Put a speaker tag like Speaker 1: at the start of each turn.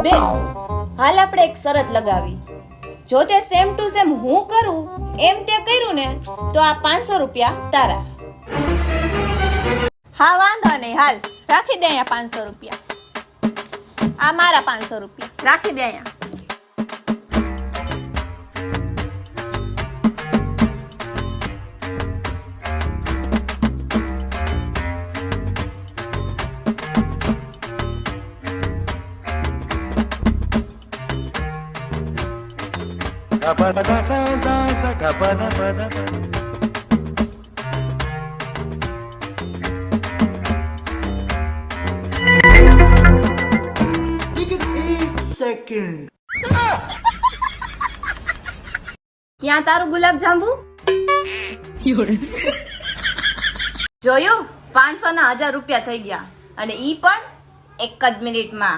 Speaker 1: બેન, હાલ આપણે એક શરત લગાવી. જો તે સેમ ટુ સેમ હું કરું એમ તે કર્યું ને તો આ 500 રૂપિયા તારા.
Speaker 2: હા વાંધો નહીં, હાલ રાખી દે અહીંયા 500 રૂપિયા. આ મારા 500 રૂપિયા રાખી દે અહીંયા.
Speaker 1: ક્યાં તારું ગુલાબ જાંબુ? જોયું? 500 ના 1000 રૂપિયા થઈ ગયા, અને ઈ પણ એક જ મિનિટમાં.